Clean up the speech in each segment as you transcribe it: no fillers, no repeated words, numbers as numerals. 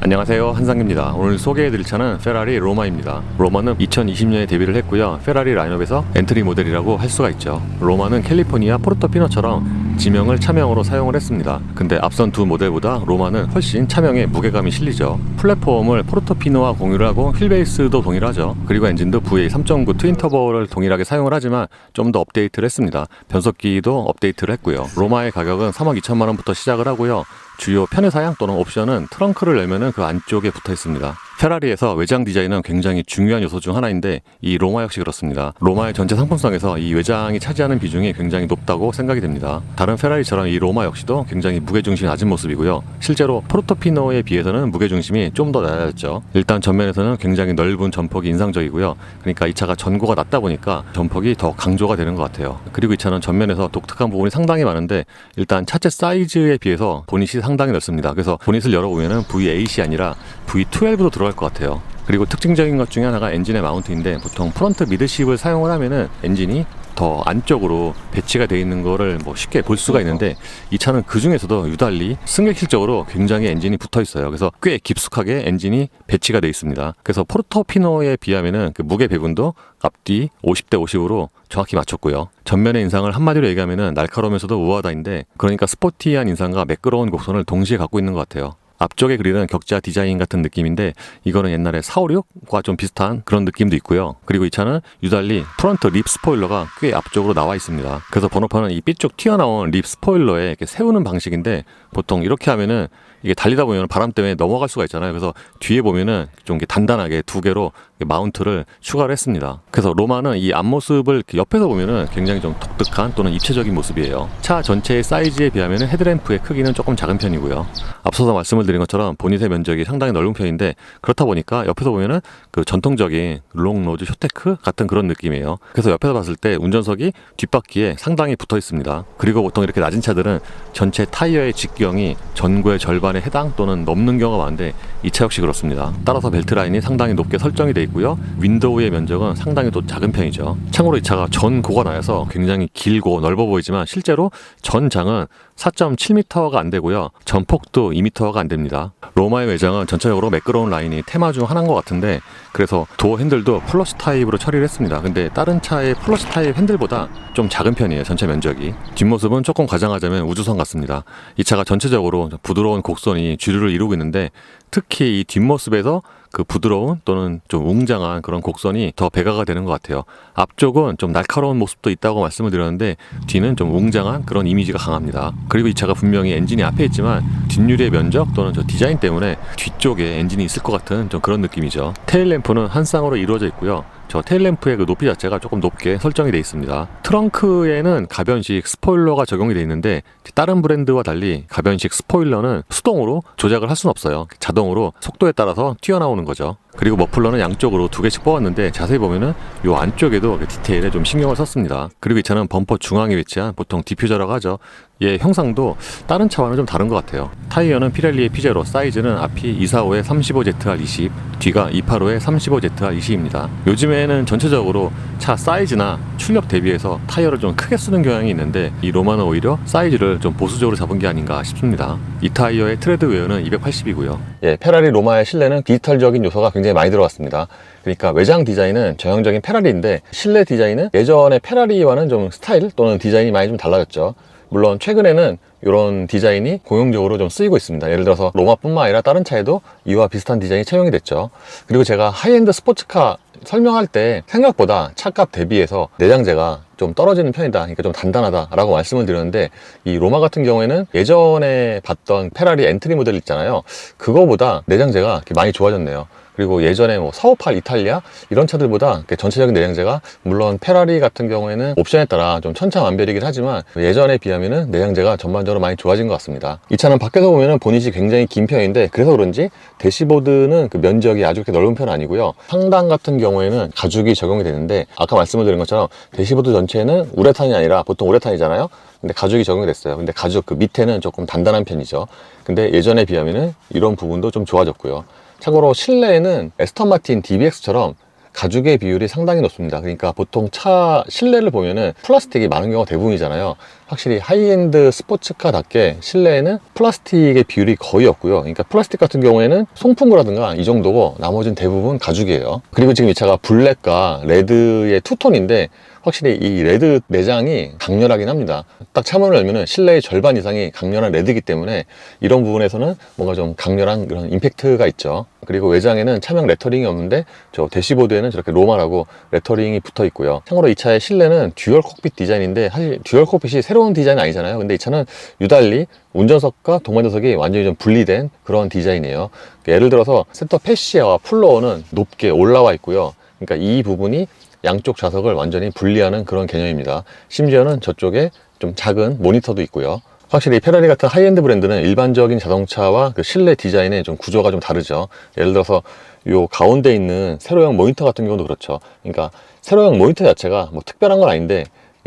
안녕하세요, 한상규입니다. 오늘 소개해드릴 차는 페라리 로마입니다. 로마는 2020년에 데뷔를 했고요. 페라리 라인업에서 엔트리 모델이라고 할 수가 있죠. 로마는 캘리포니아 포르토피노처럼 지명을 차명으로 사용을 했습니다. 근데 앞선 두 모델보다 로마는 훨씬 차명에 무게감이 실리죠. 플랫폼을 포르토피노와 공유를 하고 휠베이스도 동일하죠. 그리고 엔진도 VA 3.9 트윈터보를 동일하게 사용을 하지만 좀 더 업데이트를 했습니다. 변속기도 업데이트를 했고요. 로마의 가격은 3억 2천만 원부터 시작을 하고요. 주요 편의 사양 또는 옵션은 트렁크를 열면은 그 안쪽에 붙어 있습니다. 페라리에서 외장 디자인은 굉장히 중요한 요소 중 하나인데 이 로마 역시 그렇습니다. 로마의 전체 상품성에서 이 외장이 차지하는 비중이 굉장히 높다고 생각이 됩니다. 다른 페라리처럼 이 로마 역시도 굉장히 무게중심이 낮은 모습이고요. 실제로 포르토피노에 비해서는 무게중심이 좀 더 낮아졌죠. 일단 전면에서는 굉장히 넓은 전폭이 인상적이고요. 그러니까 이 차가 전고가 낮다 보니까 전폭이 더 강조가 되는 것 같아요. 그리고 이 차는 전면에서 독특한 부분이 상당히 많은데 일단 차체 사이즈에 비해서 보닛이 상당히 넓습니다. 그래서 보닛을 열어보면 V8이 아니라 V12도 들어갈 것 같아요. 그리고 특징적인 것 중에 하나가 엔진의 마운트인데 보통 프론트 미드십을 사용을 하면은 엔진이 더 안쪽으로 배치가 되어 있는 거를 쉽게 볼 수가 있는데 이 차는 그 중에서도 유달리 승객실적으로 굉장히 엔진이 붙어 있어요. 그래서 꽤 깊숙하게 엔진이 배치가 되어 있습니다. 그래서 포르토피노에 비하면은 그 무게 배분도 앞뒤 50대 50으로 정확히 맞췄고요. 전면의 인상을 한마디로 얘기하면은 날카로우면서도 우아하다인데 그러니까 스포티한 인상과 매끄러운 곡선을 동시에 갖고 있는 것 같아요. 앞쪽의 그릴은 격자 디자인 같은 느낌인데 이거는 옛날에 456과 좀 비슷한 그런 느낌도 있고요. 그리고 이 차는 유달리 프론트 립 스포일러가 꽤 앞쪽으로 나와 있습니다. 그래서 번호판은 이 B쪽 튀어나온 립 스포일러에 이렇게 세우는 방식인데 보통 이렇게 하면은 이게 달리다 보면 바람 때문에 넘어갈 수가 있잖아요. 그래서 뒤에 보면은 좀 이렇게 단단하게 두 개로 마운트를 추가를 했습니다. 그래서 로마는 이 앞모습을 옆에서 보면은 굉장히 좀 독특한 또는 입체적인 모습이에요. 차 전체의 사이즈에 비하면은 헤드램프의 크기는 조금 작은 편이고요. 앞서서 말씀을 드린 것처럼 보닛의 면적이 상당히 넓은 편인데 그렇다 보니까 옆에서 보면은 그 전통적인 롱로즈 쇼테크 같은 그런 느낌이에요. 그래서 옆에서 봤을 때 운전석이 뒷바퀴에 상당히 붙어 있습니다. 그리고 보통 이렇게 낮은 차들은 전체 타이어의 직경이 전고의 절반에 해당 또는 넘는 경우가 많은데 이 차 역시 그렇습니다. 따라서 벨트 라인이 상당히 높게 설정이 되어 있고요. 윈도우의 면적은 상당히 또 작은 편이죠. 참고로 이 차가 전고가 나여서 굉장히 길고 넓어 보이지만 실제로 전장은 4.7m가 안 되고요. 전폭도 2m가 안 됩니다. 로마의 외장은 전체적으로 매끄러운 라인이 테마 중 하나인 것 같은데 그래서 도어 핸들도 플러시 타입으로 처리를 했습니다. 근데 다른 차의 플러시 타입 핸들보다 좀 작은 편이에요. 전체 면적이. 뒷모습은 조금 과장하자면 우주선 같습니다. 이 차가 전체적으로 부드러운 곡선이 주류를 이루고 있는데 특히 이 뒷모습에서 그 부드러운 또는 좀 웅장한 그런 곡선이 더 배가가 되는 것 같아요. 앞쪽은 좀 날카로운 모습도 있다고 말씀을 드렸는데 뒤는 좀 웅장한 그런 이미지가 강합니다. 그리고 이 차가 분명히 엔진이 앞에 있지만 뒷유리의 면적 또는 저 디자인 때문에 뒤쪽에 엔진이 있을 것 같은 좀 그런 느낌이죠. 테일램프는 한 쌍으로 이루어져 있고요. 저 테일램프의 그 높이 자체가 조금 높게 설정이 되어 있습니다. 트렁크에는 가변식 스포일러가 적용이 되어 있는데 다른 브랜드와 달리 가변식 스포일러는 수동으로 조작을 할 수는 없어요. 자동으로 속도에 따라서 튀어나오는 거죠. 그리고 머플러는 양쪽으로 두 개씩 뽑았는데 자세히 보면은 이 안쪽에도 디테일에 좀 신경을 썼습니다. 그리고 이 차는 범퍼 중앙에 위치한 보통 디퓨저라고 하죠. 얘 형상도 다른 차와는 좀 다른 것 같아요. 타이어는 피렐리의 피제로, 사이즈는 앞이 245의 35ZR20, 뒤가 285의 35ZR20입니다. 요즘에는 전체적으로 차 사이즈나 출력 대비해서 타이어를 좀 크게 쓰는 경향이 있는데 이 로마는 오히려 사이즈를 좀 보수적으로 잡은 게 아닌가 싶습니다. 이 타이어의 트레드 웨어는 280이고요. 페라리 로마의 실내는 디지털적인 요소가 굉장히 많이 들어갔습니다. 그러니까 외장 디자인은 전형적인 페라리인데 실내 디자인은 예전의 페라리와는 좀 스타일 또는 디자인이 많이 좀 달라졌죠. 물론 최근에는 이런 디자인이 공용적으로 좀 쓰이고 있습니다. 예를 들어서 로마뿐만 아니라 다른 차에도 이와 비슷한 디자인이 채용이 됐죠. 그리고 제가 하이엔드 스포츠카 설명할 때 생각보다 차값 대비해서 내장재가 좀 떨어지는 편이다, 그러니까 좀 단단하다 라고 말씀을 드렸는데 이 로마 같은 경우에는 예전에 봤던 페라리 엔트리 모델 있잖아요. 그거보다 내장재가 많이 좋아졌네요. 그리고 예전에 458 이탈리아 이런 차들보다 전체적인 내장재가 물론 페라리 같은 경우에는 옵션에 따라 좀 천차만별이긴 하지만 예전에 비하면은 내장재가 전반적으로 많이 좋아진 것 같습니다. 이 차는 밖에서 보면은 보닛이 굉장히 긴 편인데 그래서 그런지 대시보드는 그 면적이 아주 그렇게 넓은 편은 아니고요. 상단 같은 경우에는 가죽이 적용이 되는데 아까 말씀을 드린 것처럼 대시보드 전체는 우레탄이 아니라 보통 우레탄이잖아요. 근데 가죽이 적용이 됐어요. 근데 가죽 그 밑에는 조금 단단한 편이죠. 근데 예전에 비하면은 이런 부분도 좀 좋아졌고요. 참고로 실내에는 에스턴 마틴 DBX처럼 가죽의 비율이 상당히 높습니다. 그러니까 보통 차 실내를 보면은 플라스틱이 많은 경우가 대부분이잖아요. 확실히 하이엔드 스포츠카답게 실내에는 플라스틱의 비율이 거의 없고요. 그러니까 플라스틱 같은 경우에는 송풍구라든가 이 정도고 나머지는 대부분 가죽이에요. 그리고 지금 이 차가 블랙과 레드의 투톤인데 확실히 이 레드 내장이 강렬하긴 합니다. 딱 차문을 열면은 실내의 절반 이상이 강렬한 레드이기 때문에 이런 부분에서는 뭔가 좀 강렬한 그런 임팩트가 있죠. 그리고 외장에는 차명 레터링이 없는데 저 대시보드에는 저렇게 로마라고 레터링이 붙어 있고요. 참고로 이 차의 실내는 듀얼 콕핏 디자인인데 사실 듀얼 콕핏이 새로운 디자인은 아니잖아요. 근데 이 차는 유달리 운전석과 동반자석이 완전히 좀 분리된 그런 디자인이에요. 예를 들어서 센터 패시아와 플로어는 높게 올라와 있고요. 그러니까 이 부분이 양쪽 좌석을 완전히 분리하는 그런 개념입니다. 심지어는 저쪽에 좀 작은 모니터도 있고요. 확실히 페라리 같은 하이엔드 브랜드는 일반적인 자동차와 그 실내 디자인의 좀 구조가 좀 다르죠. 예를 들어서 요 가운데 있는 세로형 모니터 같은 경우도 그렇죠. 그러니까 세로형 모니터 자체가 뭐 특별한 건 아닌데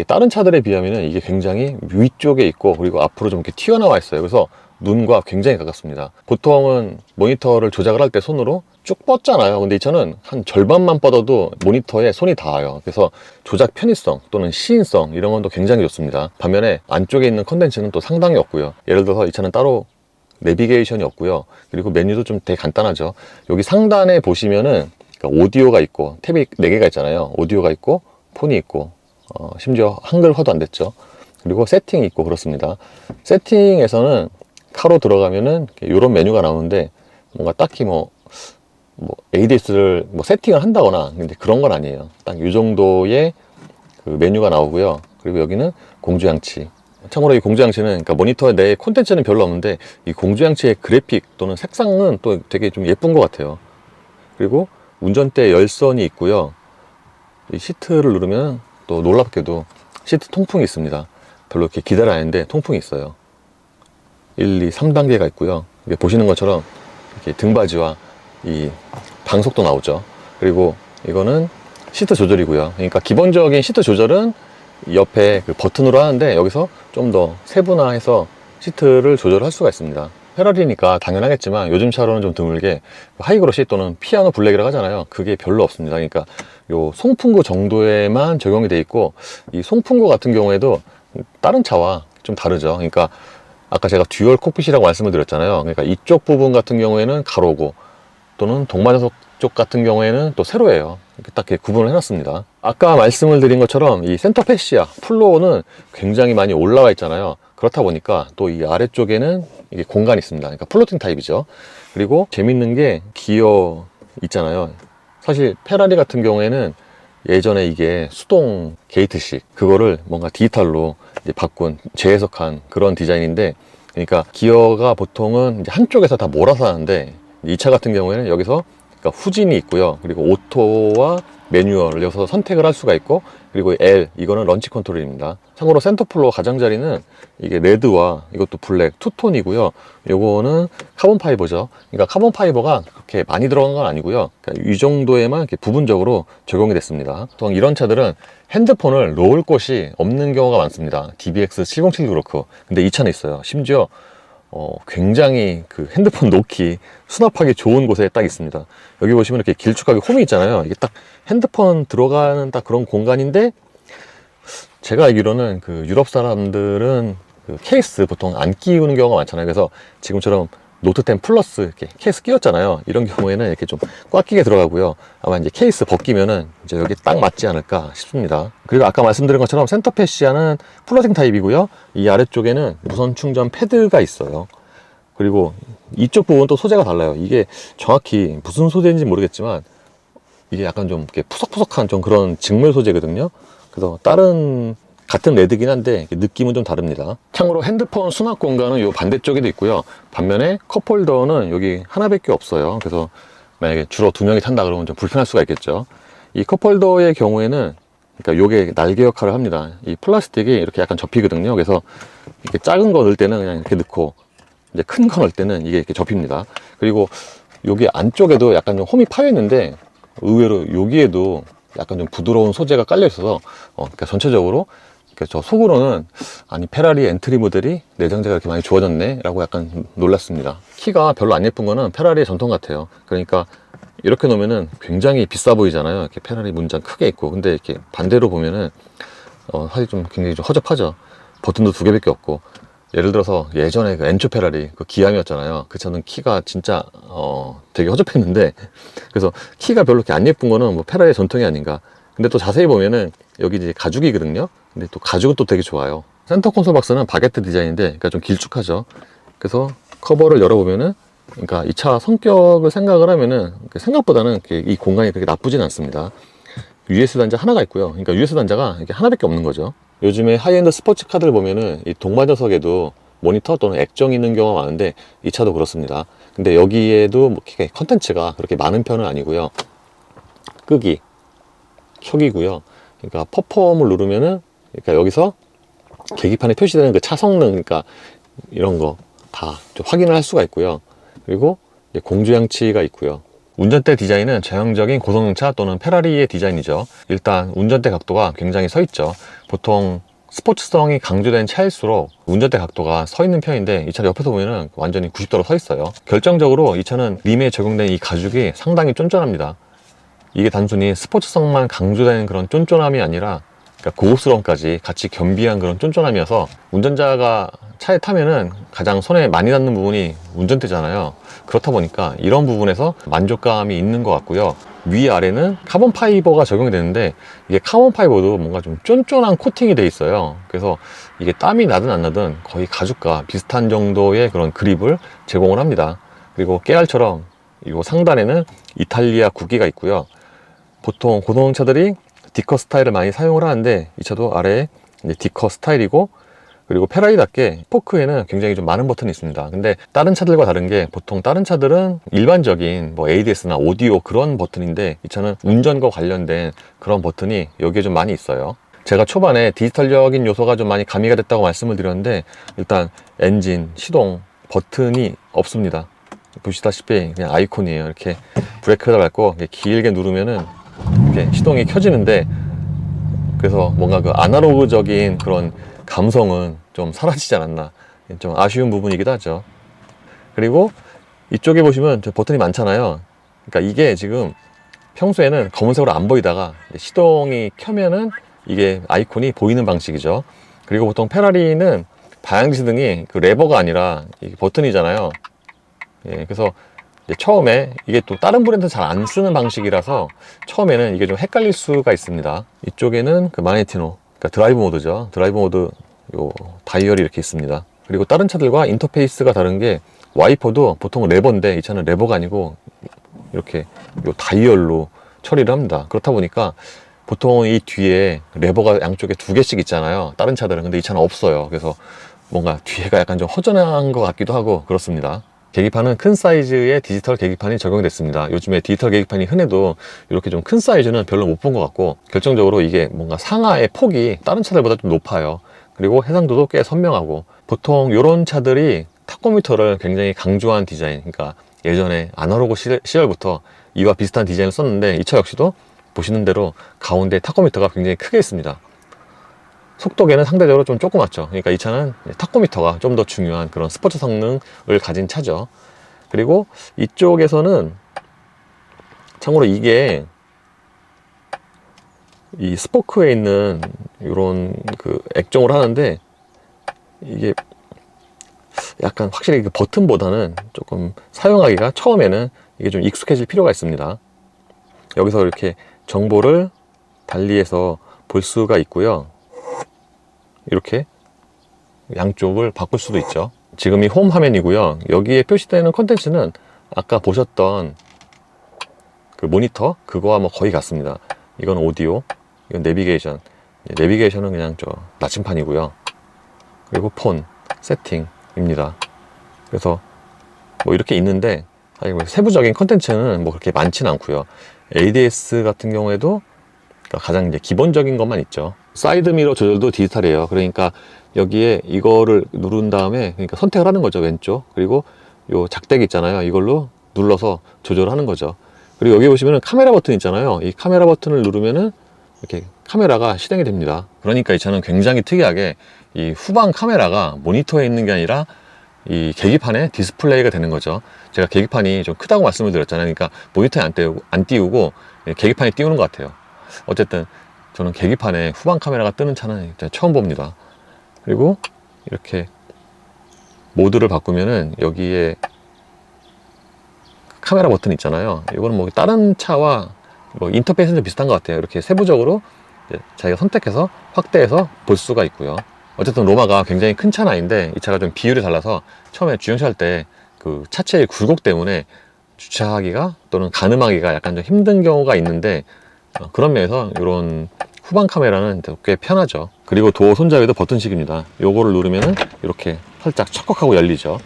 다른 차들에 비하면 이게 굉장히 위쪽에 있고 그리고 앞으로 좀 이렇게 튀어나와 있어요. 그래서 눈과 굉장히 가깝습니다. 보통은 모니터를 조작을 할 때 손으로 쭉 뻗잖아요. 근데 이 차는 한 절반만 뻗어도 모니터에 손이 닿아요. 그래서 조작 편의성 또는 시인성 이런 것도 굉장히 좋습니다. 반면에 안쪽에 있는 컨텐츠는 또 상당히 없고요. 예를 들어서 이 차는 따로 내비게이션이 없고요. 그리고 메뉴도 좀 되게 간단하죠. 여기 상단에 보시면은 그러니까 오디오가 있고 탭이 4개가 있잖아요. 오디오가 있고 폰이 있고 심지어 한글화도 안 됐죠. 그리고 세팅이 있고 그렇습니다. 세팅에서는 카로 들어가면은 이런 메뉴가 나오는데 뭔가 딱히 뭐 ADS를 세팅을 한다거나 근데 그런 건 아니에요. 딱 이 정도의 그 메뉴가 나오고요. 그리고 여기는 공조장치. 참고로 이 공조장치는 그러니까 모니터 내 콘텐츠는 별로 없는데 이 공조장치의 그래픽 또는 색상은 또 되게 좀 예쁜 것 같아요. 그리고 운전대 열선이 있고요. 이 시트를 누르면 또 놀랍게도 시트 통풍이 있습니다. 별로 이렇게 기대를 안 했는데 통풍이 있어요. 1, 2, 3단계가 있고요. 이게 보시는 것처럼 이렇게 등받이와 이 방석도 나오죠. 그리고 이거는 시트 조절이고요. 그러니까 기본적인 시트 조절은 옆에 그 버튼으로 하는데 여기서 좀 더 세분화해서 시트를 조절할 수가 있습니다. 페라리니까 당연하겠지만 요즘 차로는 좀 드물게 하이그로시 또는 피아노 블랙이라고 하잖아요. 그게 별로 없습니다. 그러니까 요 송풍구 정도에만 적용이 돼 있고 이 송풍구 같은 경우에도 다른 차와 좀 다르죠. 그러니까 아까 제가 듀얼 콕핏이라고 말씀을 드렸잖아요. 그러니까 이쪽 부분 같은 경우에는 가로고 또는 동반자석 쪽 같은 경우에는 또 세로예요. 이렇게 딱 이렇게 구분을 해놨습니다. 아까 말씀을 드린 것처럼 이 센터 패시아, 플로어는 굉장히 많이 올라와 있잖아요. 그렇다 보니까 또 이 아래쪽에는 이게 공간이 있습니다. 그러니까 플로팅 타입이죠. 그리고 재밌는 게 기어 있잖아요. 사실 페라리 같은 경우에는 예전에 이게 수동 게이트식 그거를 뭔가 디지털로 이제 바꾼 재해석한 그런 디자인인데 그러니까 기어가 보통은 이제 한쪽에서 다 몰아서 하는데 이 차 같은 경우에는 여기서 그러니까 후진이 있고요. 그리고 오토와 매뉴얼을 여기서 선택을 할 수가 있고 그리고 L 이거는 런치 컨트롤입니다. 참고로 센터플로어 가장자리는 이게 레드와 이것도 블랙 투톤이고요. 요거는 카본 파이버죠. 그러니까 카본 파이버가 그렇게 많이 들어간 건 아니고요. 그러니까 이 정도에만 이렇게 부분적으로 적용이 됐습니다. 보통 이런 차들은 핸드폰을 놓을 곳이 없는 경우가 많습니다. DBX 707도 그렇고 근데 이 차는 있어요. 심지어 굉장히 그 핸드폰 놓기 수납하기 좋은 곳에 딱 있습니다. 여기 보시면 이렇게 길쭉하게 홈이 있잖아요. 이게 딱 핸드폰 들어가는 딱 그런 공간인데 제가 알기로는 그 유럽 사람들은 그 케이스 보통 안 끼우는 경우가 많잖아요. 그래서 지금처럼 노트 10 플러스 이렇게 케이스 끼웠잖아요. 이런 경우에는 이렇게 좀 꽉 끼게 들어가고요. 아마 이제 케이스 벗기면은 이제 여기 딱 맞지 않을까 싶습니다. 그리고 아까 말씀드린 것처럼 센터 패시아는 플러팅 타입이고요. 이 아래쪽에는 무선 충전 패드가 있어요. 그리고 이쪽 부분 또 소재가 달라요. 이게 정확히 무슨 소재인지 모르겠지만 이게 약간 좀 이렇게 푸석푸석한 좀 그런 직물 소재거든요. 그래서 다른 같은 레드긴 한데 느낌은 좀 다릅니다. 참고로 핸드폰 수납 공간은 이 반대쪽에도 있고요. 반면에 컵홀더는 여기 하나밖에 없어요. 그래서 만약에 주로 2명이 탄다 그러면 좀 불편할 수가 있겠죠. 이 컵홀더의 경우에는 그러니까 요게 날개 역할을 합니다. 이 플라스틱이 이렇게 약간 접히거든요. 그래서 이렇게 작은 거 넣을 때는 그냥 이렇게 넣고 이제 큰 거 넣을 때는 이게 이렇게 접힙니다. 그리고 여기 안쪽에도 약간 좀 홈이 파여 있는데 의외로 여기에도 약간 좀 부드러운 소재가 깔려 있어서 그러니까 전체적으로 저 속으로는 아니 페라리 엔트리 모델이 내장재가 이렇게 많이 좋아졌네 라고 약간 놀랐습니다. 키가 별로 안 예쁜 거는 페라리의 전통 같아요. 그러니까 이렇게 놓으면은 굉장히 비싸 보이잖아요. 이렇게 페라리 문장 크게 있고 근데 이렇게 반대로 보면은 사실 좀 굉장히 좀 허접하죠. 버튼도 2개밖에 없고, 예를 들어서 예전에 그 엔초 페라리 그 기암이었잖아요. 그 차는 키가 진짜 되게 허접했는데, 그래서 키가 별로 이렇게 안 예쁜 거는 뭐 페라리의 전통이 아닌가. 근데 또 자세히 보면은 여기 이제 가죽이거든요. 근데 또 가죽은 또 되게 좋아요. 센터 콘솔 박스는 바게트 디자인인데, 그러니까 좀 길쭉하죠. 그래서 커버를 열어보면은, 그러니까 이 차 성격을 생각을 하면은 생각보다는 이 공간이 그렇게 나쁘진 않습니다. US 단자 하나가 있고요. 그러니까 US 단자가 이렇게 하나밖에 없는 거죠. 요즘에 하이엔드 스포츠 카드를 보면은 이 동반자석에도 모니터 또는 액정이 있는 경우가 많은데, 이 차도 그렇습니다. 근데 여기에도 뭐 컨텐츠가 그렇게 많은 편은 아니고요. 끄기, 켜기고요. 그러니까 퍼폼을 누르면은, 그러니까 여기서 계기판에 표시되는 그 차 성능, 그러니까 이런 거 다 확인을 할 수가 있고요. 그리고 공조장치가 있고요. 운전대 디자인은 전형적인 고성능차 또는 페라리의 디자인이죠. 일단 운전대 각도가 굉장히 서 있죠. 보통 스포츠성이 강조된 차일수록 운전대 각도가 서 있는 편인데, 이 차를 옆에서 보면은 완전히 90도로 서 있어요. 결정적으로 이 차는 림에 적용된 이 가죽이 상당히 쫀쫀합니다. 이게 단순히 스포츠성만 강조된 그런 쫀쫀함이 아니라, 그러니까 고급스러움까지 같이 겸비한 그런 쫀쫀함이어서, 운전자가 차에 타면은 가장 손에 많이 닿는 부분이 운전대잖아요. 그렇다 보니까 이런 부분에서 만족감이 있는 것 같고요. 위아래는 카본 파이버가 적용이 되는데, 이게 카본 파이버도 뭔가 좀 쫀쫀한 코팅이 돼 있어요. 그래서 이게 땀이 나든 안 나든 거의 가죽과 비슷한 정도의 그런 그립을 제공을 합니다. 그리고 깨알처럼 이 상단에는 이탈리아 국기가 있고요. 보통 고성능차들이 디커 스타일을 많이 사용을 하는데, 이 차도 아래에 디커 스타일이고, 그리고 페라리답게 포크에는 굉장히 좀 많은 버튼이 있습니다. 근데 다른 차들과 다른 게, 보통 다른 차들은 일반적인 뭐 ADS나 오디오 그런 버튼인데, 이 차는 운전과 관련된 그런 버튼이 여기에 좀 많이 있어요. 제가 초반에 디지털적인 요소가 좀 많이 가미가 됐다고 말씀을 드렸는데, 일단 엔진, 시동, 버튼이 없습니다. 보시다시피 그냥 아이콘이에요. 이렇게 브레이크를 밟고 이렇게 길게 누르면은 이렇게 시동이 켜지는데, 그래서 뭔가 그 아날로그적인 그런 감성은 좀 사라지지 않았나, 좀 아쉬운 부분이기도 하죠. 그리고 이쪽에 보시면 버튼이 많잖아요. 그러니까 이게 지금 평소에는 검은색으로 안 보이다가 시동이 켜면은 이게 아이콘이 보이는 방식이죠. 그리고 보통 페라리는 방향지시등이 그 레버가 아니라 이 버튼이잖아요. 예, 그래서 처음에 이게 또 다른 브랜드 잘 안 쓰는 방식이라서 처음에는 이게 좀 헷갈릴 수가 있습니다. 이쪽에는 그 마네티노, 그러니까 드라이브 모드죠. 드라이브 모드 요 다이얼이 이렇게 있습니다. 그리고 다른 차들과 인터페이스가 다른 게, 와이퍼도 보통 레버인데 이 차는 레버가 아니고 이렇게 요 다이얼로 처리를 합니다. 그렇다 보니까 보통 이 뒤에 레버가 양쪽에 2개씩 있잖아요. 다른 차들은. 근데 이 차는 없어요. 그래서 뭔가 뒤에가 약간 좀 허전한 것 같기도 하고 그렇습니다. 계기판은 큰 사이즈의 디지털 계기판이 적용됐습니다. 요즘에 디지털 계기판이 흔해도 이렇게 좀 큰 사이즈는 별로 못 본 것 같고, 결정적으로 이게 뭔가 상하의 폭이 다른 차들보다 좀 높아요. 그리고 해상도도 꽤 선명하고, 보통 이런 차들이 타코미터를 굉장히 강조한 디자인, 그러니까 예전에 아날로그 시절부터 이와 비슷한 디자인을 썼는데, 이 차 역시도 보시는 대로 가운데 타코미터가 굉장히 크게 있습니다. 속도계는 상대적으로 좀 조그맣죠. 그러니까 이 차는 타코미터가 좀 더 중요한 그런 스포츠 성능을 가진 차죠. 그리고 이쪽에서는 참고로 이게 이 스포크에 있는 이런 그 액정을 하는데, 이게 약간 확실히 그 버튼보다는 조금 사용하기가 처음에는 이게 좀 익숙해질 필요가 있습니다. 여기서 이렇게 정보를 달리해서 볼 수가 있고요. 이렇게 양쪽을 바꿀 수도 있죠. 지금 이 홈 화면이고요. 여기에 표시되는 콘텐츠는 아까 보셨던 그 모니터, 그거와 뭐 거의 같습니다. 이건 오디오, 이건 내비게이션. 내비게이션은 그냥 저 나침판이고요. 그리고 폰, 세팅입니다. 그래서 뭐 이렇게 있는데, 세부적인 콘텐츠는 뭐 그렇게 많지는 않고요. ADS 같은 경우에도 가장 이제 기본적인 것만 있죠. 사이드 미러 조절도 디지털이에요. 그러니까 여기에 이거를 누른 다음에, 그러니까 선택을 하는 거죠, 왼쪽. 그리고 요 작대기 있잖아요. 이걸로 눌러서 조절하는 거죠. 그리고 여기 보시면은 카메라 버튼 있잖아요. 이 카메라 버튼을 누르면은 이렇게 카메라가 실행이 됩니다. 그러니까 이 차는 굉장히 특이하게 이 후방 카메라가 모니터에 있는 게 아니라 이 계기판에 디스플레이가 되는 거죠. 제가 계기판이 좀 크다고 말씀을 드렸잖아요. 그러니까 모니터에 안 띄우고 계기판에 띄우는 것 같아요. 어쨌든 저는 계기판에 후방 카메라가 뜨는 차는 일단 처음 봅니다. 그리고 이렇게 모드를 바꾸면은 여기에 카메라 버튼 있잖아요. 이거는 뭐 다른 차와 뭐 인터페이스는 비슷한 것 같아요. 이렇게 세부적으로 자기가 선택해서 확대해서 볼 수가 있고요. 어쨌든 로마가 굉장히 큰 차는 아닌데 이 차가 좀 비율이 달라서 처음에 주행차 할 때 그 차체의 굴곡 때문에 주차하기가 또는 가늠하기가 약간 좀 힘든 경우가 있는데 그런 면에서 이런 후방 카메라는 꽤 편하죠. 그리고 도어 손잡이도 버튼식입니다. 요거를 누르면은 이렇게 살짝 척컥하고 열리죠.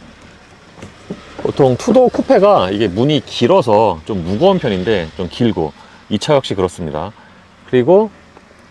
보통 투도어 쿠페가 이게 문이 길어서 좀 무거운 편인데 좀 길고 이 차 역시 그렇습니다. 그리고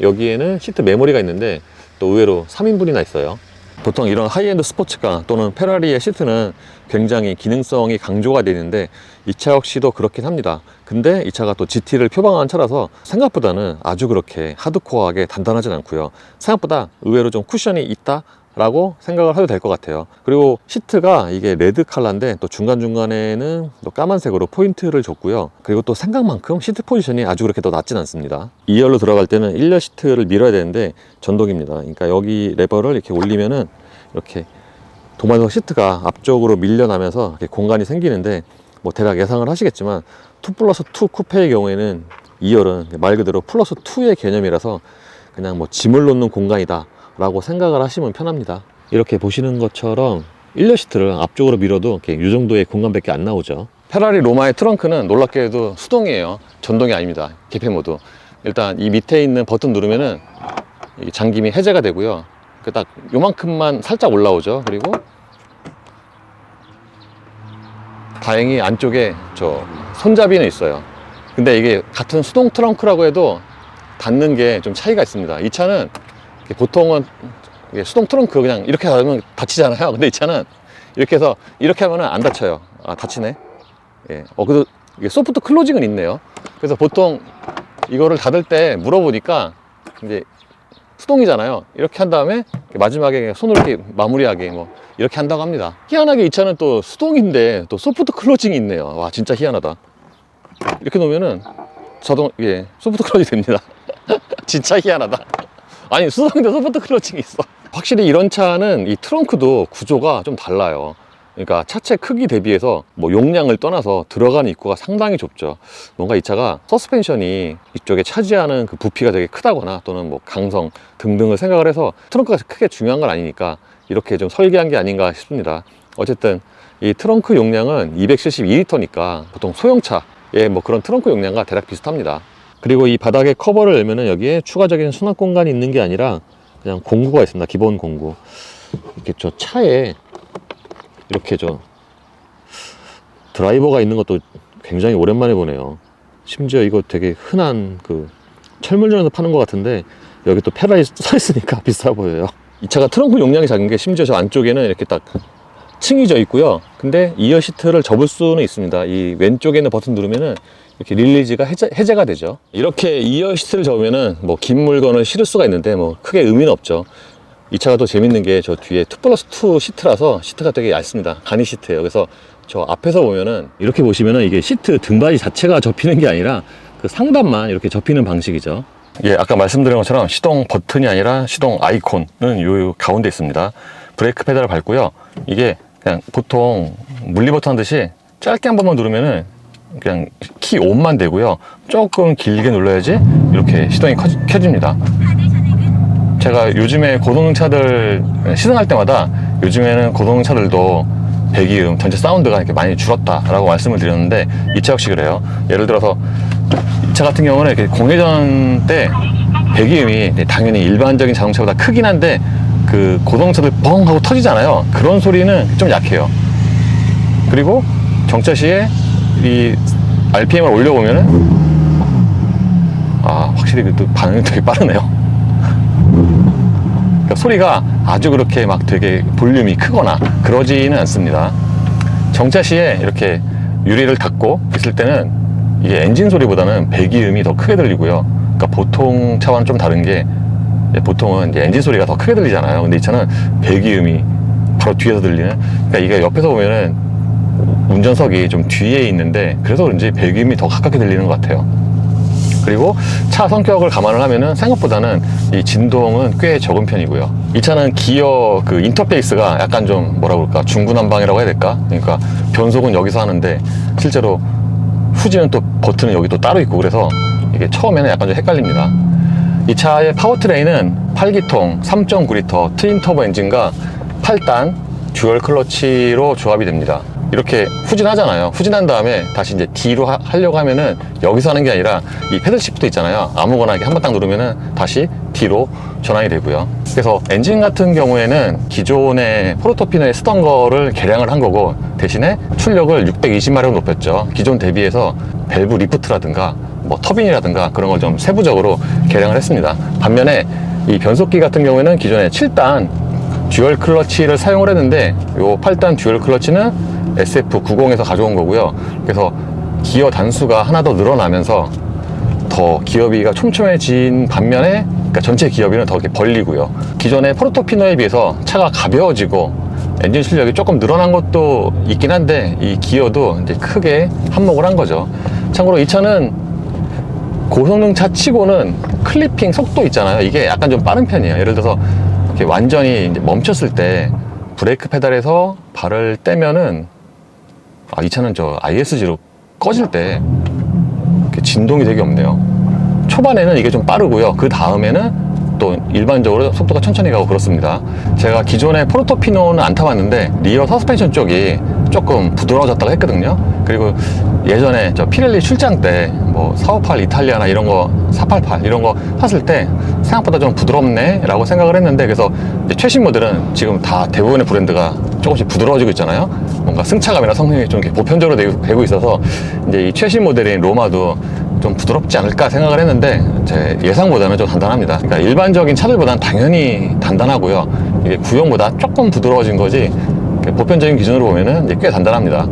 여기에는 시트 메모리가 있는데 또 의외로 3인분이나 있어요. 보통 이런 하이엔드 스포츠카 또는 페라리의 시트는 굉장히 기능성이 강조가 되는데 이 차 역시도 그렇긴 합니다. 근데 이 차가 또 GT를 표방한 차라서 생각보다는 아주 그렇게 하드코어하게 단단하진 않고요. 생각보다 의외로 좀 쿠션이 있다 라고 생각을 해도 될 것 같아요. 그리고 시트가 이게 레드 컬러인데 또 중간중간에는 또 까만색으로 포인트를 줬고요. 그리고 또 생각만큼 시트 포지션이 아주 그렇게 더 낮진 않습니다. 2열로 들어갈 때는 1열 시트를 밀어야 되는데 전동입니다. 그러니까 여기 레버를 이렇게 올리면은 이렇게 도마석 시트가 앞쪽으로 밀려나면서 이렇게 공간이 생기는데 뭐 대략 예상을 하시겠지만 2+2 쿠페의 경우에는 2열은 말 그대로 플러스 2의 개념이라서 그냥 뭐 짐을 놓는 공간이다 라고 생각을 하시면 편합니다. 이렇게 보시는 것처럼 1열 시트를 앞쪽으로 밀어도 이렇게 이 정도의 공간밖에 안 나오죠. 페라리 로마의 트렁크는 놀랍게도 수동이에요. 전동이 아닙니다. 개폐 모드. 일단 이 밑에 있는 버튼 누르면은 잠김이 해제가 되고요. 딱 요만큼만 살짝 올라오죠. 그리고 다행히 안쪽에 저 손잡이는 있어요. 근데 이게 같은 수동 트렁크라고 해도 닫는 게 좀 차이가 있습니다. 이 차는 보통은 수동 트렁크 그냥 이렇게 하면 닫히잖아요. 근데 이 차는 이렇게 해서 이렇게 하면은 안 닫혀요. 아, 닫히네. 예. 그래도 이게 소프트 클로징은 있네요. 그래서 보통 이거를 닫을 때 물어보니까 이제 수동이잖아요. 이렇게 한 다음에 마지막에 손으로 이렇게 마무리하게 뭐 이렇게 한다고 합니다. 희한하게 이 차는 또 수동인데 또 소프트 클로징이 있네요. 와, 진짜 희한하다. 이렇게 놓으면은 자동, 소프트 클로징 됩니다. 진짜 희한하다. 아니, 수동인데 소프트 클로징이 있어. 확실히 이런 차는 이 트렁크도 구조가 좀 달라요. 그러니까 차체 크기 대비해서 뭐 용량을 떠나서 들어가는 입구가 상당히 좁죠. 뭔가 이 차가 서스펜션이 이쪽에 차지하는 그 부피가 되게 크다거나 또는 뭐 강성 등등을 생각을 해서 트렁크가 크게 중요한 건 아니니까 이렇게 좀 설계한 게 아닌가 싶습니다. 어쨌든 이 트렁크 용량은 272리터니까 보통 소형차의 뭐 그런 트렁크 용량과 대략 비슷합니다. 그리고 이 바닥에 커버를 열면은 여기에 추가적인 수납 공간이 있는 게 아니라 그냥 공구가 있습니다. 기본 공구. 이렇게 저 차에 이렇게 저 드라이버가 있는 것도 굉장히 오랜만에 보네요. 심지어 이거 되게 흔한 그 철물점에서 파는 것 같은데 여기 또 페라리 써 있으니까 비싸 보여요. 이 차가 트렁크 용량이 작은 게 심지어 저 안쪽에는 이렇게 딱 층이 져 있고요. 근데 2열 시트를 접을 수는 있습니다. 이 왼쪽에 있는 버튼 누르면은 이렇게 릴리즈가 해제가 되죠. 이렇게 2열 시트를 접으면은 뭐 긴 물건을 실을 수가 있는데 뭐 크게 의미는 없죠. 이 차가 또 재밌는 게 저 뒤에 2+2 시트라서 시트가 되게 얇습니다. 간이 시트예요. 그래서 저 앞에서 보면은 이렇게 보시면은 이게 시트 등받이 자체가 접히는 게 아니라 그 상단만 이렇게 접히는 방식이죠. 예, 아까 말씀드린 것처럼 시동 버튼이 아니라 시동 아이콘은 요 가운데 있습니다. 브레이크 페달을 밟고요. 이게 그냥 보통 물리 버튼 하듯이 짧게 한 번만 누르면은 그냥 키 온만 되고요. 조금 길게 눌러야지 이렇게 시동이 켜집니다. 제가 요즘에 고동차들 시승할 때마다 요즘에는 고동차들도 배기음, 전체 사운드가 이렇게 많이 줄었다라고 말씀을 드렸는데 이 차 역시 그래요. 예를 들어서 이 차 같은 경우는 이렇게 공회전 때 배기음이 당연히 일반적인 자동차보다 크긴 한데 그 고동차들 뻥 하고 터지잖아요. 그런 소리는 좀 약해요. 그리고 정차 시에 이 RPM을 올려보면은 확실히 그 반응이 되게 빠르네요. 그러니까 소리가 아주 그렇게 막 되게 볼륨이 크거나 그러지는 않습니다. 정차 시에 이렇게 유리를 닫고 있을 때는 이게 엔진 소리보다는 배기음이 더 크게 들리고요. 그러니까 보통 차와는 좀 다른 게 보통은 이제 엔진 소리가 더 크게 들리잖아요. 근데 이 차는 배기음이 바로 뒤에서 들리는. 그러니까 이게 옆에서 보면은 운전석이 좀 뒤에 있는데 그래서 그런지 배기음이 더 가깝게 들리는 것 같아요. 그리고 차 성격을 감안을 하면은 생각보다는 이 진동은 꽤 적은 편이고요. 이 차는 기어 그 인터페이스가 약간 좀 뭐라 그럴까, 중구난방이라고 해야 될까? 그러니까 변속은 여기서 하는데 실제로 후진은 또 버튼은 여기 또 따로 있고, 그래서 이게 처음에는 약간 좀 헷갈립니다. 이 차의 파워트레인은 8기통 3.9L 트윈 터보 엔진과 8단 듀얼 클러치로 조합이 됩니다. 이렇게 후진하잖아요. 후진한 다음에 다시 이제 D로 하려고 하면은 여기서 하는 게 아니라 이 패들 시프트 있잖아요. 아무거나 이렇게 한 번 딱 누르면은 다시 D로 전환이 되고요. 그래서 엔진 같은 경우에는 기존의 포르토피노에 쓰던 거를 개량을 한 거고, 대신에 출력을 620마력으로 높였죠. 기존 대비해서 밸브 리프트라든가 뭐 터빈이라든가 그런 걸 좀 세부적으로 개량을 했습니다. 반면에 이 변속기 같은 경우에는 기존에 7단 듀얼 클러치를 사용을 했는데, 요 8단 듀얼 클러치는 SF90에서 가져온 거고요. 그래서 기어 단수가 하나 더 늘어나면서 더 기어비가 촘촘해진 반면에, 그러니까 전체 기어비는 더 이렇게 벌리고요. 기존의 포르토피노에 비해서 차가 가벼워지고 엔진 출력이 조금 늘어난 것도 있긴 한데, 이 기어도 이제 크게 한몫을 한 거죠. 참고로 이 차는 고성능 차 치고는 클리핑 속도 있잖아요. 이게 약간 좀 빠른 편이에요. 예를 들어서 이렇게 완전히 이제 멈췄을 때 브레이크 페달에서 발을 떼면은, 이 차는 저 ISG로 꺼질 때 이렇게 진동이 되게 없네요. 초반에는 이게 좀 빠르고요. 그 다음에는 또 일반적으로 속도가 천천히 가고 그렇습니다. 제가 기존의 포르토피노는 안 타봤는데 리어 서스펜션 쪽이 조금 부드러워졌다고 했거든요. 그리고 예전에 저 피렐리 출장 때 뭐 458 이탈리아나 이런 거 488 이런 거 탔을 때 생각보다 좀 부드럽네 라고 생각을 했는데, 그래서 이제 최신 모델은 지금 다 대부분의 브랜드가 조금씩 부드러워지고 있잖아요. 뭔가 승차감이나 성능이 좀 이렇게 보편적으로 되고 있어서 이제 이 최신 모델인 로마도 좀 부드럽지 않을까 생각을 했는데, 제 예상보다는 좀 단단합니다. 그러니까 일반적인 차들보다는 당연히 단단하고요. 이게 구형보다 조금 부드러워진 거지, 보편적인 기준으로 보면은 이제 꽤 단단합니다.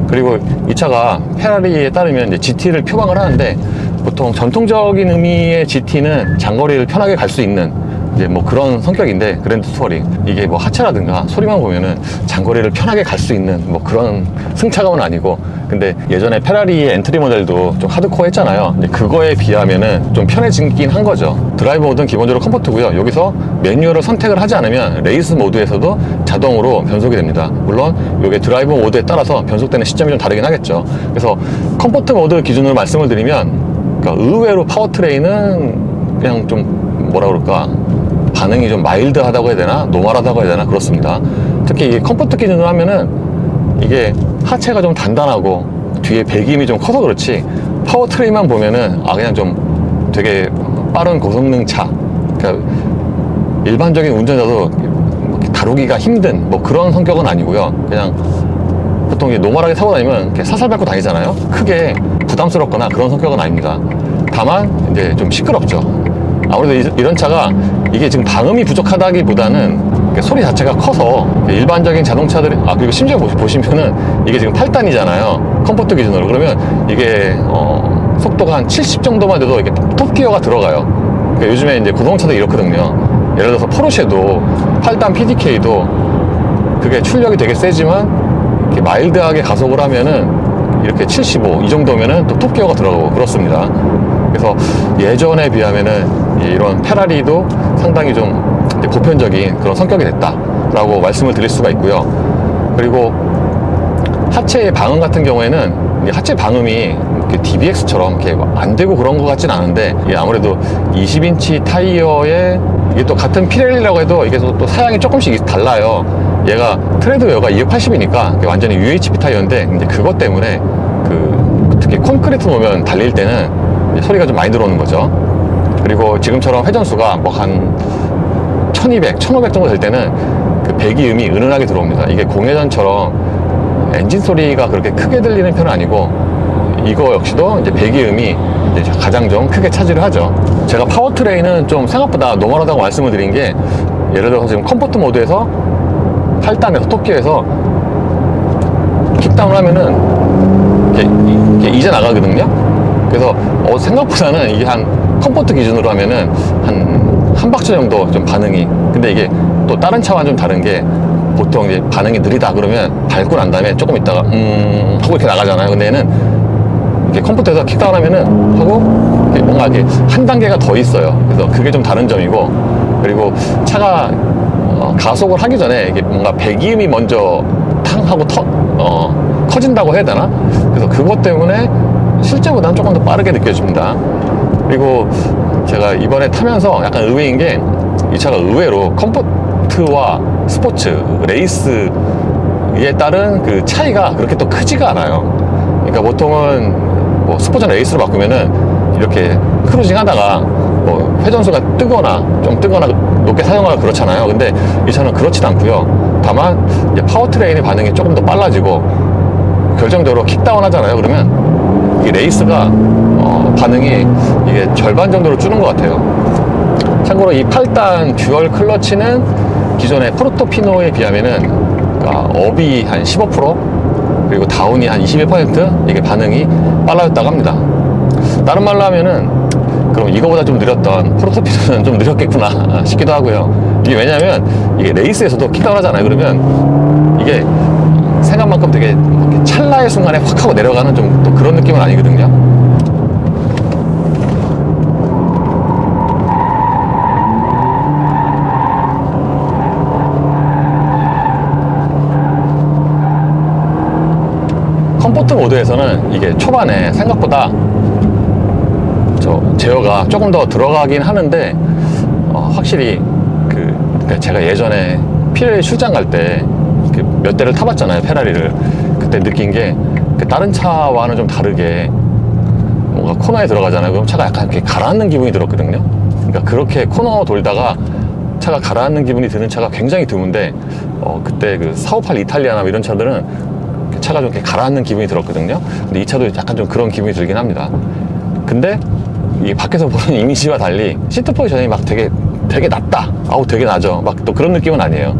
그리고 이 차가 페라리에 따르면 이제 GT를 표방을 하는데, 보통 전통적인 의미의 GT는 장거리를 편하게 갈 수 있는 이제 뭐 그런 성격인데, 그랜드 투어링 이게 뭐 하체라든가 소리만 보면은 장거리를 편하게 갈 수 있는 뭐 그런 승차감은 아니고, 근데 예전에 페라리의 엔트리 모델도 좀 하드코어 했잖아요. 근데 그거에 비하면은 좀 편해지긴 한 거죠. 드라이브 모드는 기본적으로 컴포트고요. 여기서 매뉴얼을 선택을 하지 않으면 레이스 모드에서도 자동으로 변속이 됩니다. 물론 이게 드라이브 모드에 따라서 변속되는 시점이 좀 다르긴 하겠죠. 그래서 컴포트 모드 기준으로 말씀을 드리면, 그러니까 의외로 파워트레인은 그냥 좀 뭐라 그럴까, 반응이 좀 마일드하다고 해야 되나, 노멀하다고 해야 되나, 그렇습니다. 특히 이 컴포트 기준으로 하면은 이게 하체가 좀 단단하고 뒤에 배기음이 좀 커서 그렇지, 파워트레인만 보면은 그냥 좀 되게 빠른 고성능 차, 그러니까 일반적인 운전자도 다루기가 힘든 뭐 그런 성격은 아니고요. 그냥 보통 노멀하게 타고 다니면 이렇게 살살 밟고 다니잖아요. 크게 부담스럽거나 그런 성격은 아닙니다. 다만 이제 좀 시끄럽죠. 아무래도 이런 차가 이게 지금 방음이 부족하다기보다는 소리 자체가 커서 일반적인 자동차들이, 그리고 심지어 보시면은 이게 지금 8단이잖아요. 컴포트 기준으로. 그러면 이게 속도가 한 70 정도만 돼도 이렇게 톱기어가 들어가요. 그러니까 요즘에 이제 고성차들이 이렇거든요. 예를 들어서 포르쉐도 8단 PDK도 그게 출력이 되게 세지만 이렇게 마일드하게 가속을 하면은 이렇게 75 이 정도면은 또 톱기어가 들어가고 그렇습니다. 그래서 예전에 비하면은 이런 페라리도 상당히 좀 보편적인 그런 성격이 됐다라고 말씀을 드릴 수가 있고요. 그리고 하체의 방음 같은 경우에는 하체 방음이 DBX처럼 이렇게 안 되고 그런 것 같진 않은데, 아무래도 20인치 타이어에 이게 또 같은 피렐리라고 해도 이게 또 사양이 조금씩 달라요. 얘가 트레드 웨어가 280이니까 완전히 UHP 타이어인데, 이제 그것 때문에 특히 콘크리트 놓으면 달릴 때는 소리가 좀 많이 들어오는 거죠. 그리고 지금처럼 회전수가 뭐 한 1200, 1500 정도 될 때는 그 배기음이 은은하게 들어옵니다. 이게 공회전처럼 엔진 소리가 그렇게 크게 들리는 편은 아니고, 이거 역시도 이제 배기음이 이제 가장 좀 크게 차지를 하죠. 제가 파워트레인은 좀 생각보다 노멀하다고 말씀을 드린 게, 예를 들어서 지금 컴포트 모드에서 8단에서 톱기어에서 킥다운을 하면은 이렇게 이제 나가거든요. 그래서 생각보다는 이게 한 컴포트 기준으로 하면은 한 박자 정도 좀 반응이, 근데 이게 또 다른 차와는 좀 다른 게, 보통 이제 반응이 느리다 그러면 밟고 난 다음에 조금 있다가 하고 이렇게 나가잖아요. 근데 얘는 이렇게 컴포트에서 킥다운 하면은 하고 뭔가 이렇게 한 단계가 더 있어요. 그래서 그게 좀 다른 점이고, 그리고 차가 가속을 하기 전에 이게 뭔가 배기음이 먼저 탕 하고 커진다고 해야 되나? 그래서 그것 때문에 실제보다는 조금 더 빠르게 느껴집니다. 그리고 제가 이번에 타면서 약간 의외인 게, 이 차가 의외로 컴포트와 스포츠, 레이스에 따른 그 차이가 그렇게 또 크지가 않아요. 그러니까 보통은 뭐 스포츠나 레이스로 바꾸면은 이렇게 크루징 하다가 뭐 회전수가 뜨거나 높게 사용하고 그렇잖아요. 근데 이 차는 그렇지도 않고요. 다만 이제 파워트레인의 반응이 조금 더 빨라지고, 결정적으로 킥다운 하잖아요. 그러면 이 레이스가 반응이 이게 절반 정도로 줄는 것 같아요. 참고로 이 8단 듀얼 클러치는 기존의 포르토피노에 비하면은, 그러니까 업이 한 15%, 그리고 다운이 한 21% 이게 반응이 빨라졌다고 합니다. 다른 말로 하면은, 그럼 이거보다 좀 느렸던 포르토피노는 좀 느렸겠구나 싶기도 하고요. 이게 왜냐면 이게 레이스에서도 킥다운 하잖아요. 그러면 이게 생각만큼 되게 찰나의 순간에 확 하고 내려가는 좀 또 그런 느낌은 아니거든요. 컴포트 모드에서는 이게 초반에 생각보다 제어가 조금 더 들어가긴 하는데, 확실히 제가 예전에 피레리 출장 갈 때 몇 대를 타봤잖아요, 페라리를. 그때 느낀 게, 다른 차와는 좀 다르게 뭔가 코너에 들어가잖아요. 그럼 차가 약간 이렇게 가라앉는 기분이 들었거든요. 그러니까 그렇게 코너 돌다가 차가 가라앉는 기분이 드는 차가 굉장히 드문데, 그때 그 458 이탈리아나 이런 차들은 차가 좀 이렇게 가라앉는 기분이 들었거든요. 근데 이 차도 약간 좀 그런 기분이 들긴 합니다. 근데 이 밖에서 보는 이미지와 달리 시트 포지션이 막 되게 낮다, 되게 낮아, 막 또 그런 느낌은 아니에요.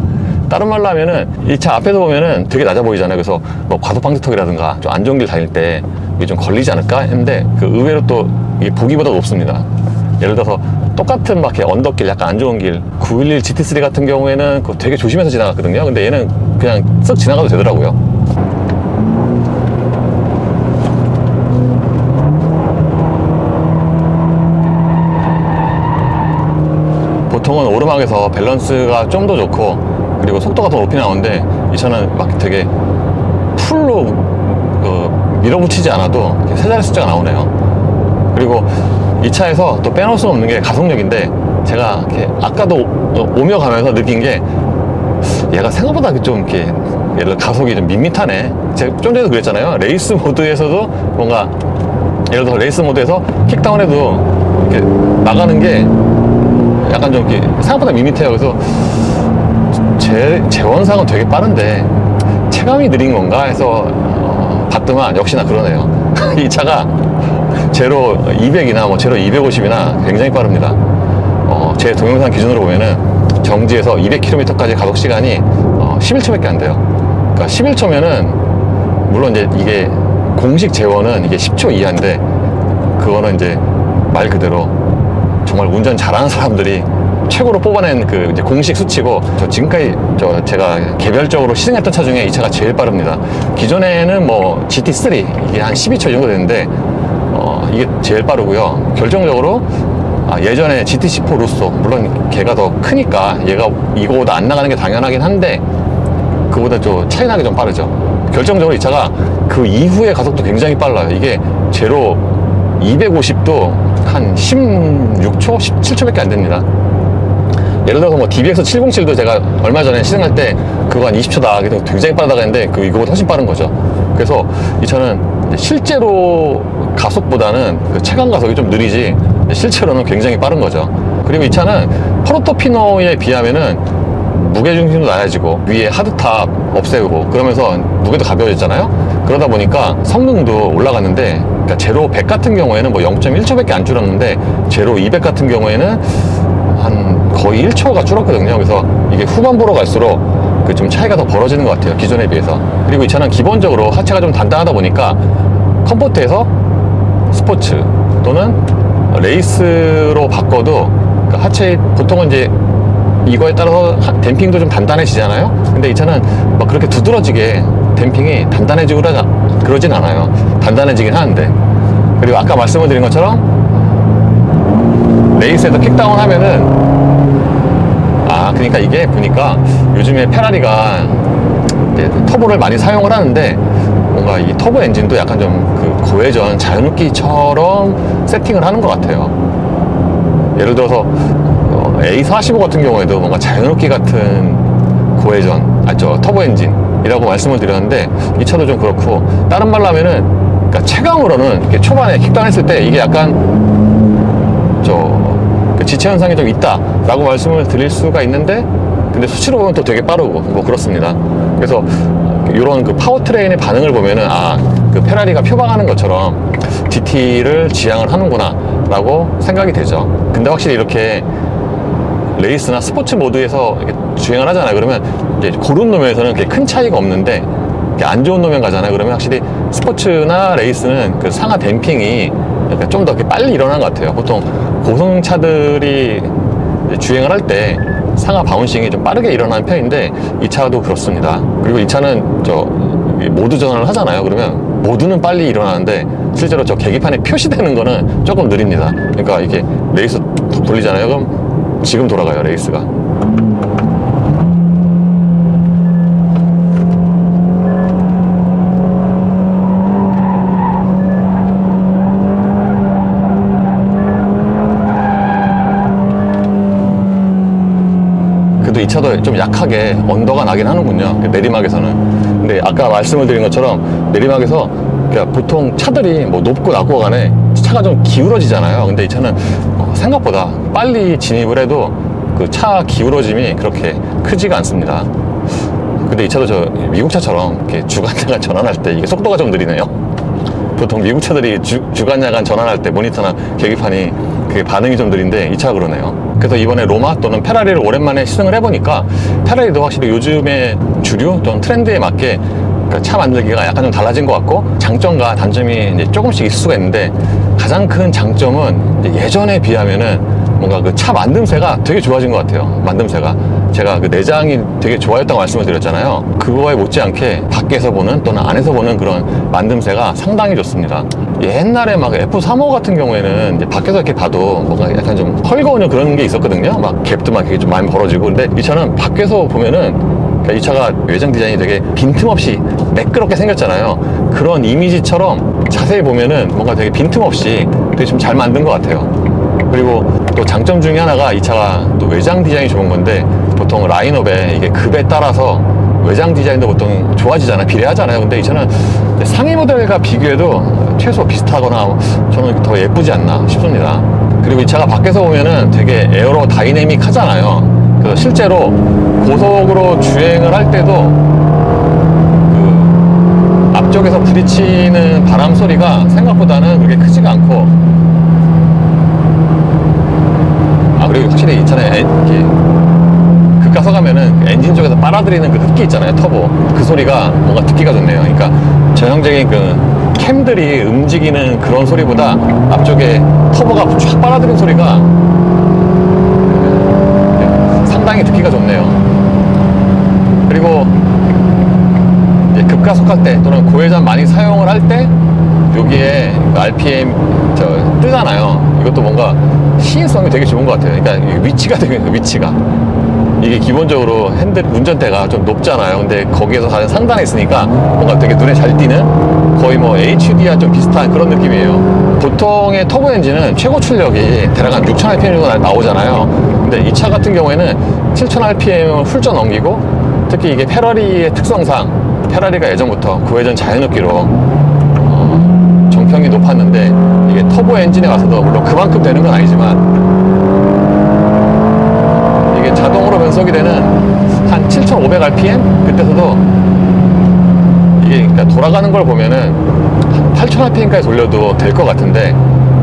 다른 말로 하면은 이 차 앞에서 보면은 되게 낮아 보이잖아요. 그래서 뭐 과속 방지턱이라든가 좀 안 좋은 길 다닐 때 이게 좀 걸리지 않을까 했는데, 그 의외로 또 이게 보기보다 높습니다. 예를 들어서 똑같은 막 이렇게 언덕길, 약간 안 좋은 길, 911 GT3 같은 경우에는 그거 되게 조심해서 지나갔거든요. 근데 얘는 그냥 쓱 지나가도 되더라고요. 보통은 오르막에서 밸런스가 좀 더 좋고, 그리고 속도가 더 높이 나오는데, 이 차는 막 되게 풀로 밀어붙이지 않아도 세 자리 숫자가 나오네요. 그리고 이 차에서 또 빼놓을 수 없는 게 가속력인데, 제가 이렇게 아까도 오며 가면서 느낀 게, 얘가 생각보다 좀 이렇게 예를 들어 가속이 좀 밋밋하네. 제가 좀 전에도 그랬잖아요. 레이스 모드에서도 뭔가, 예를 들어 레이스 모드에서 킥다운해도 이렇게 나가는 게 약간 좀 이렇게 생각보다 밋밋해요. 그래서 재원상은 되게 빠른데 체감이 느린 건가 해서 봤더만 역시나 그러네요. 이 차가 제로 200이나 뭐 제로 250이나 굉장히 빠릅니다. 제 동영상 기준으로 보면은 정지에서 200km까지 가속 시간이 11초밖에 안 돼요. 그러니까 11초면은, 물론 이제 이게 공식 재원은 이게 10초 이하인데, 그거는 이제 말 그대로 정말 운전 잘하는 사람들이 최고로 뽑아낸 그 이제 공식 수치고, 지금까지 제가 개별적으로 시승했던 차 중에 이 차가 제일 빠릅니다. 기존에는 뭐 GT3 이게 한 12초 정도 되는데, 이게 제일 빠르고요. 결정적으로 예전에 GT4 루소, 물론 걔가 더 크니까 얘가 이거보다 안 나가는 게 당연하긴 한데, 그보다 좀 차이나게 좀 빠르죠. 결정적으로 이 차가 그 이후의 가속도 굉장히 빨라요. 이게 제로 250도 한 16초, 17초밖에 안 됩니다. 예를 들어서 뭐 DBX 707도 제가 얼마 전에 시승할 때 그거 한 20초다, 굉장히 빠르다고 했는데 이거보다 훨씬 빠른 거죠. 그래서 이 차는 실제로 가속보다는 그 체감 가속이 좀 느리지, 실제로는 굉장히 빠른 거죠. 그리고 이 차는 포르토피노에 비하면은 무게중심도 낮아지고 위에 하드탑 없애고 그러면서 무게도 가벼워졌잖아요. 그러다 보니까 성능도 올라갔는데, 그러니까 제로 100 같은 경우에는 뭐 0.1초밖에 안 줄었는데, 제로 200 같은 경우에는 한 거의 1초가 줄었거든요. 그래서 이게 후반부로 갈수록 그 좀 차이가 더 벌어지는 것 같아요, 기존에 비해서. 그리고 이 차는 기본적으로 하체가 좀 단단하다 보니까 컴포트에서 스포츠 또는 레이스로 바꿔도 그 하체, 보통은 이제 이거에 따라서 댐핑도 좀 단단해지잖아요. 근데 이 차는 막 그렇게 두드러지게 댐핑이 단단해지고 그러진 않아요. 단단해지긴 하는데. 그리고 아까 말씀을 드린 것처럼 레이스에서 킥다운 하면은, 그러니까 이게 보니까 요즘에 페라리가 터보를 많이 사용을 하는데, 뭔가 이 터보 엔진도 약간 좀 그 고회전 자연흡기처럼 세팅을 하는 것 같아요. 예를 들어서 A45 같은 경우에도 뭔가 자연흡기 같은 고회전, 터보 엔진이라고 말씀을 드렸는데, 이 차도 좀 그렇고, 다른 말로 하면은, 그러니까 체감으로는 이렇게 초반에 킥다운 했을 때 이게 약간 지체 현상이 좀 있다라고 말씀을 드릴 수가 있는데, 근데 수치로 보면 또 되게 빠르고 뭐 그렇습니다. 그래서 이런 그 파워트레인의 반응을 보면은 그 페라리가 표방하는 것처럼 GT를 지향을 하는구나 라고 생각이 되죠. 근데 확실히 이렇게 레이스나 스포츠 모드에서 이렇게 주행을 하잖아요. 그러면 이제 고른 노면에서는 그렇게 큰 차이가 없는데, 안 좋은 노면 가잖아요. 그러면 확실히 스포츠나 레이스는 그 상하 댐핑이 좀 더 빨리 일어나는 것 같아요. 보통 고성차들이 주행을 할 때 상하 바운싱이 좀 빠르게 일어나는 편인데, 이 차도 그렇습니다. 그리고 이 차는 모드 전환을 하잖아요. 그러면 모드는 빨리 일어나는데 실제로 계기판에 표시되는 거는 조금 느립니다. 그러니까 이게 레이스 돌리잖아요. 그럼 지금 돌아가요, 레이스가. 그래도 이 차도 좀 약하게 언더가 나긴 하는군요, 내리막에서는. 근데 아까 말씀을 드린 것처럼 내리막에서 그러니까 보통 차들이 뭐 높고 낮고 간에 차가 좀 기울어지잖아요. 근데 이 차는 생각보다 빨리 진입을 해도 그 차 기울어짐이 그렇게 크지가 않습니다. 근데 이 차도 미국 차처럼 이렇게 주간야간 전환할 때 이게 속도가 좀 느리네요. 보통 미국 차들이 주간야간 전환할 때 모니터나 계기판이 그게 반응이 좀 느린데, 이 차가 그러네요. 그래서 이번에 로마 또는 페라리를 오랜만에 시승을 해보니까, 페라리도 확실히 요즘의 주류 또는 트렌드에 맞게 차 만들기가 약간 좀 달라진 것 같고, 장점과 단점이 이제 조금씩 있을 수가 있는데, 가장 큰 장점은 예전에 비하면은 뭔가 그 차 만듦새가 되게 좋아진 것 같아요. 만듦새가. 제가 그 내장이 되게 좋아했다고 말씀을 드렸잖아요. 그거에 못지않게 밖에서 보는 또는 안에서 보는 그런 만듦새가 상당히 좋습니다. 옛날에 막 F35 같은 경우에는 이제 밖에서 이렇게 봐도 뭔가 약간 좀 헐거운 그런 게 있었거든요. 막 갭도 막 이렇게 좀 많이 벌어지고. 근데 이 차는 밖에서 보면은, 그러니까 이 차가 외장 디자인이 되게 빈틈없이 매끄럽게 생겼잖아요. 그런 이미지처럼 자세히 보면은 뭔가 되게 빈틈없이 되게 좀 잘 만든 것 같아요. 그리고 또 장점 중에 하나가, 이 차가 또 외장 디자인이 좋은 건데, 보통 라인업에 이게 급에 따라서 외장 디자인도 보통 좋아지잖아요. 비례하잖아요. 근데 이 차는 상위 모델과 비교해도 최소 비슷하거나 저는 더 예쁘지 않나 싶습니다. 그리고 이 차가 밖에서 보면은 되게 에어로 다이내믹 하잖아요. 그래서 실제로 고속으로 주행을 할 때도 그 앞쪽에서 부딪히는 바람 소리가 생각보다는 그렇게 크지가 않고, 그리고 확실히 이 차는 이렇게 급가서 가면은 엔진 쪽에서 빨아들이는 그 흡기 있잖아요, 터보. 그 소리가 뭔가 듣기가 좋네요. 그러니까 전형적인 그 캠들이 움직이는 그런 소리보다 앞쪽에 터보가 쫙 빨아들이는 소리가 상당히 듣기가 좋네요. 그리고 이제 급가속할 때 또는 고회전 많이 사용을 할 때 여기에 RPM 뜨잖아요. 이것도 뭔가 시인성이 되게 좋은 것 같아요. 그러니까 위치가 되게, 위치가 이게 기본적으로 운전대가 좀 높잖아요. 근데 거기에서 상단에 있으니까 뭔가 되게 눈에 잘 띄는, 거의 뭐 HUD와 좀 비슷한 그런 느낌이에요. 보통의 터보 엔진은 최고 출력이 대략 한 6000rpm 정도 나오잖아요. 근데 이 차 같은 경우에는 7000rpm을 훌쩍 넘기고, 특히 이게 페라리의 특성상, 페라리가 예전부터 고회전 자연흡기로 정평이 높았는데, 이게 터보 엔진에 와서도 물론 그만큼 되는 건 아니지만, 이게 자동으로 변속이 되는 한 7500rpm? 그때서도 이게 그러니까 돌아가는 걸 보면은 8000rpm까지 돌려도 될 것 같은데,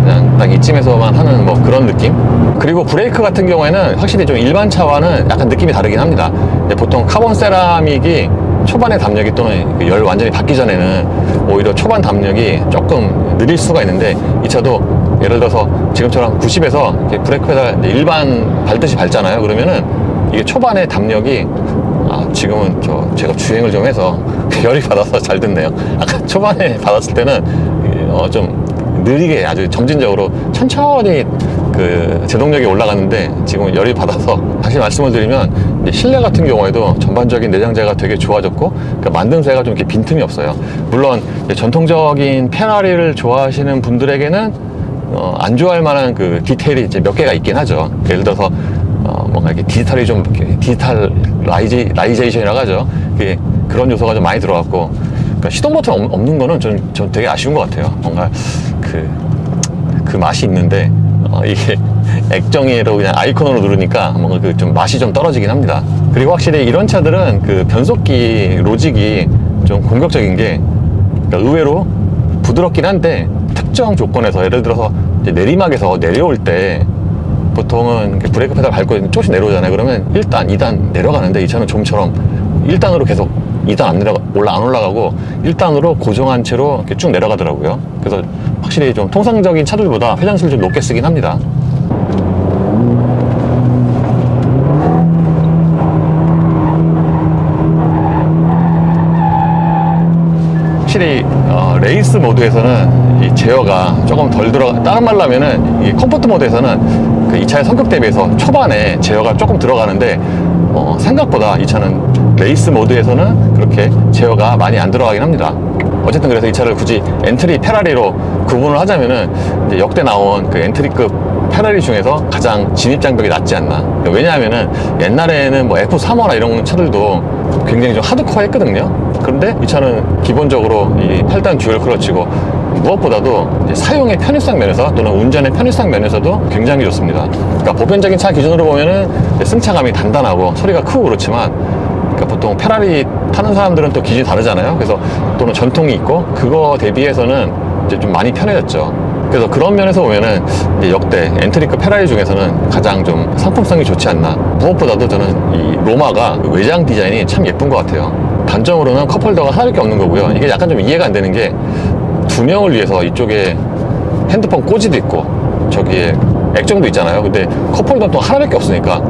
그냥 딱 이쯤에서만 하는 뭐 그런 느낌? 그리고 브레이크 같은 경우에는 확실히 좀 일반 차와는 약간 느낌이 다르긴 합니다. 보통 카본 세라믹이 초반의 담력이 또는 열 완전히 받기 전에는 오히려 초반 담력이 조금 느릴 수가 있는데, 이 차도 예를 들어서 지금처럼 90에서 브레이크 페달 일반 밟듯이 밟잖아요. 그러면은 이게 초반에 담력이, 지금은 제가 주행을 좀 해서 열이 받아서 잘 듣네요. 아까 초반에 받았을 때는 좀 느리게 아주 점진적으로 천천히 그 제동력이 올라갔는데 지금 열이 받아서 다시 말씀을 드리면 이제 실내 같은 경우에도 전반적인 내장재가 되게 좋아졌고 그러니까 만듦새가 좀 이렇게 빈틈이 없어요. 물론 이제 전통적인 페라리를 좋아하시는 분들에게는 안 좋아할 만한 그 디테일이 이제 몇 개가 있긴 하죠. 예를 들어서 뭔가 이렇게 디지털이 좀 디지털라이제이션이라고 하죠. 그런 요소가 좀 많이 들어갔고 그러니까 시동 버튼 없는 거는 전 되게 아쉬운 것 같아요. 뭔가 그 맛이 있는데 이게 액정으로 그냥 아이콘으로 누르니까 뭔가 그 좀 맛이 좀 떨어지긴 합니다. 그리고 확실히 이런 차들은 그 변속기 로직이 좀 공격적인 게 그러니까 의외로 부드럽긴 한데 특정 조건에서 예를 들어서 이제 내리막에서 내려올 때 보통은 브레이크 페달 밟고 조금씩 내려오잖아요. 그러면 1단, 2단 내려가는데 이 차는 좀처럼 1단으로 계속 2단 안 올라가고 1단으로 고정한 채로 이렇게 쭉 내려가더라고요. 그래서 확실히 좀 통상적인 차들보다 회전수를 좀 높게 쓰긴 합니다. 확실히 레이스 모드에서는 이 제어가 조금 덜 다른 말로 하면은 이 컴포트 모드에서는 이 차의 성격 대비해서 초반에 제어가 조금 들어가는데 생각보다 이 차는 레이스 모드에서는 그렇게 제어가 많이 안 들어가긴 합니다. 어쨌든 그래서 이 차를 굳이 엔트리 페라리로 구분을 하자면은 이제 역대 나온 그 엔트리급 페라리 중에서 가장 진입 장벽이 낮지 않나. 왜냐하면은 옛날에는 뭐 F35나 이런 차들도 굉장히 좀 하드코어 했거든요. 그런데 이 차는 기본적으로 이 8단 듀얼 클러치고 무엇보다도 이제 사용의 편의성 면에서 또는 운전의 편의성 면에서도 굉장히 좋습니다. 그러니까 보편적인 차 기준으로 보면은 승차감이 단단하고 소리가 크고 그렇지만 그러니까 보통 페라리 타는 사람들은 또 기준이 다르잖아요. 그래서 또는 전통이 있고 그거 대비해서는 이제 좀 많이 편해졌죠. 그래서 그런 면에서 보면은 이제 역대 엔트리급 페라리 중에서는 가장 좀 상품성이 좋지 않나. 무엇보다도 저는 이 로마가 외장 디자인이 참 예쁜 것 같아요. 단점으로는 컵홀더가 하나밖에 없는 거고요. 이게 약간 좀 이해가 안 되는 게 두 명을 위해서 이쪽에 핸드폰 꽂이도 있고 저기에 액정도 있잖아요. 근데 컵홀더는 또 하나밖에 없으니까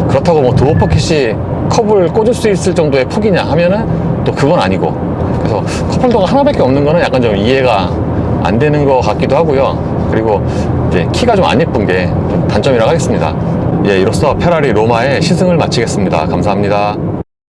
그렇다고 뭐 도어 포켓이 컵을 꽂을 수 있을 정도의 폭이냐 하면은 또 그건 아니고 그래서 컵홀더가 하나밖에 없는 거는 약간 좀 이해가 안 되는 것 같기도 하고요. 그리고 이제 키가 좀 안 예쁜 게 좀 단점이라고 하겠습니다. 예, 이로써 페라리 로마의 시승을 마치겠습니다. 감사합니다.